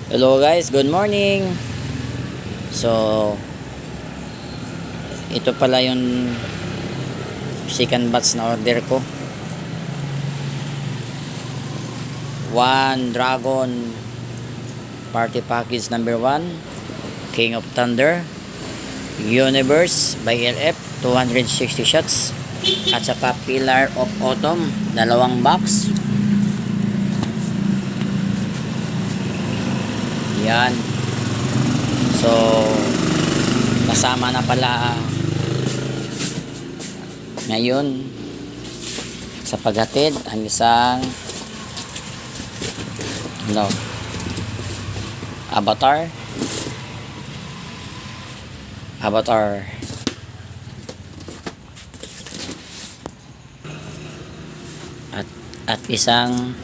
Hello guys, good morning. So, ito pala yung second batch na order ko. One Dragon Party Package number 1, King of Thunder, Universe by LF, 260 shots. At saka Pillar of Autumn, dalawang box. Yan. So, kasama na pala ngayon sa paghatid ang isang Avatar at isang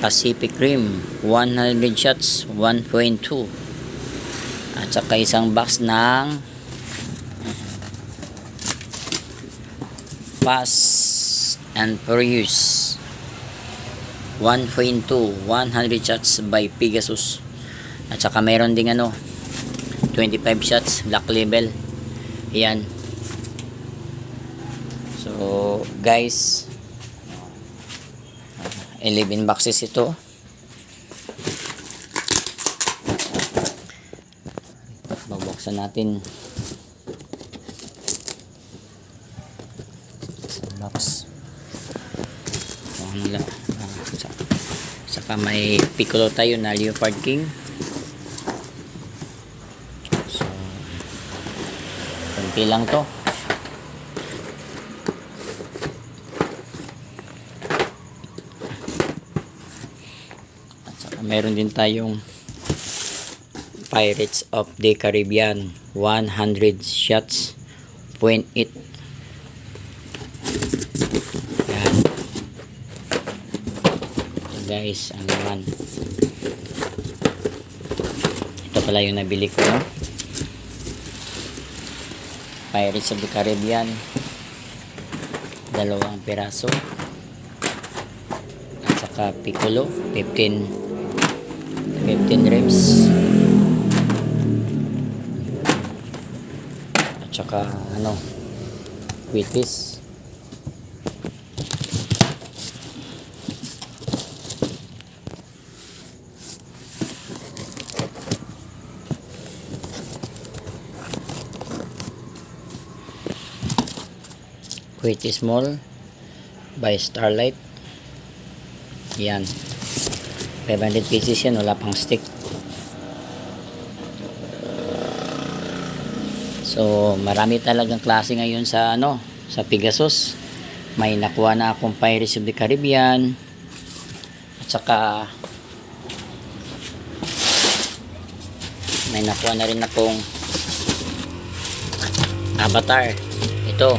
Pacific Rim 100 shots 1.2 at saka isang box ng Fast and Furious 1.2 100 shots by Pegasus at saka meron ding 25 shots Black Label. Yan. So guys, 11 boxes ito. Babuksan natin sa box. Saka may Piccolo tayo na Leopard King. So, konti lang to. Meron din tayong Pirates of the Caribbean 100 shots 0.8. Yan. So guys, ang naman ito pala yung nabili ko, no? Pirates of the Caribbean, dalawang piraso at saka Piccolo 15 rims at saka Wheaties. Wheaties Mall by Starlight. Yan, 500 pieces yan, wala pang stick. So marami talagang klase ngayon sa sa Pegasus. May nakuha na akong Pirates of the Caribbean at saka may nakuha na rin akong Avatar. Ito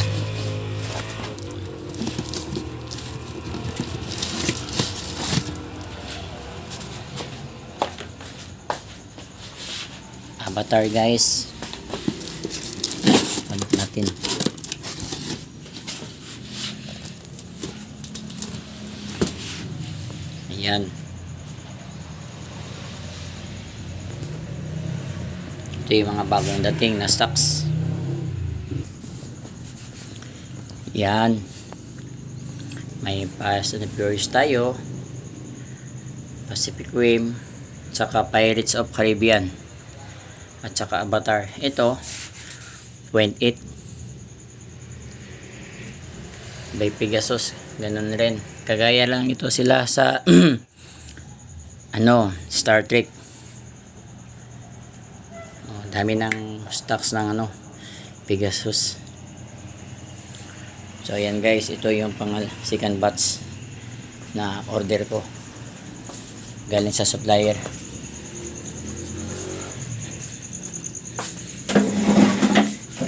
Avatar guys, palit natin. Ayan, ito yung mga bagong dating na stocks. Yan, may Fast and Furious tayo, Pacific Rim, saka Pirates of Caribbean at saka Avatar. Ito 0.8 by Pegasus, ganun rin, kagaya lang ito sila sa Star Trek. Dami ng stocks ng Pegasus. So ayan guys, ito yung second batch na order ko galing sa supplier.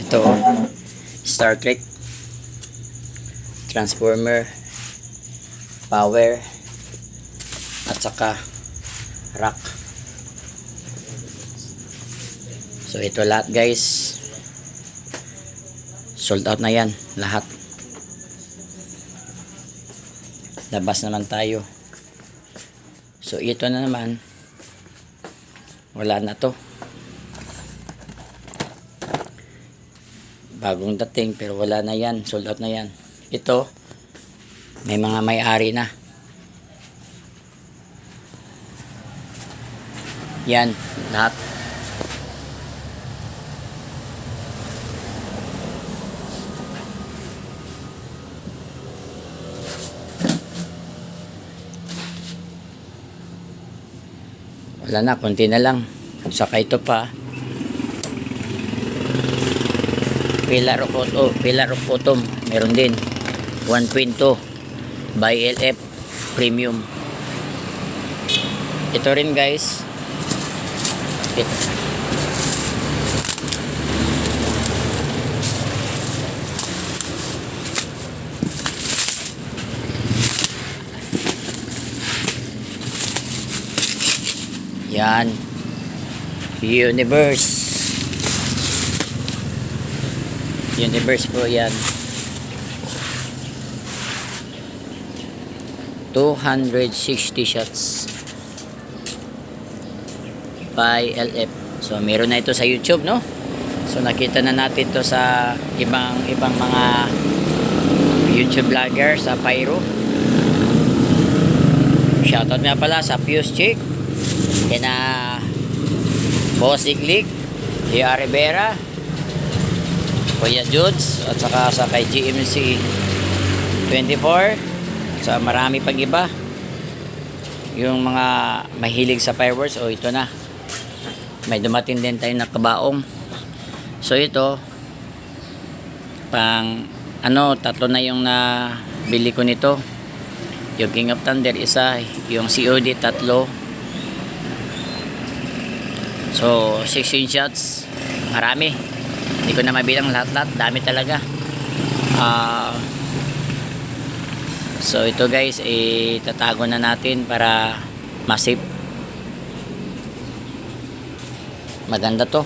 Ito, Star Trek, Transformer, Power at saka Rock. So ito lahat guys, sold out na yan lahat. Labas naman tayo. So ito na naman wala na to. Bagong dating pero wala na yan, sold out na yan. Ito may mga may-ari na. Yan lahat. Wala na, konti na lang. Saka ito pa, Pillar of Autumn, meron din 1.2 by LF Premium. Ito rin guys, yan, Universe po yan. 260 shots by LF. So meron na ito sa YouTube, no? So nakita na natin to sa ibang mga YouTube vlogger sa Pyro. Shoutout nga pala sa Fuse Chick, kina Boss Iglig, J.R. Rivera, Kuya Judes, at saka sa kay GMC 24, sa marami pang iba. Yung mga mahilig sa fireworks, o ito na, may dumating din tayo na kabaong. So ito pang tatlo na yung nabili ko nito. Yung King of Thunder isa, yung COD tatlo. So 16 shots, marami, hindi ko na mabilang lahat, dami talaga. So ito guys, tatago na natin para masip. Maganda to.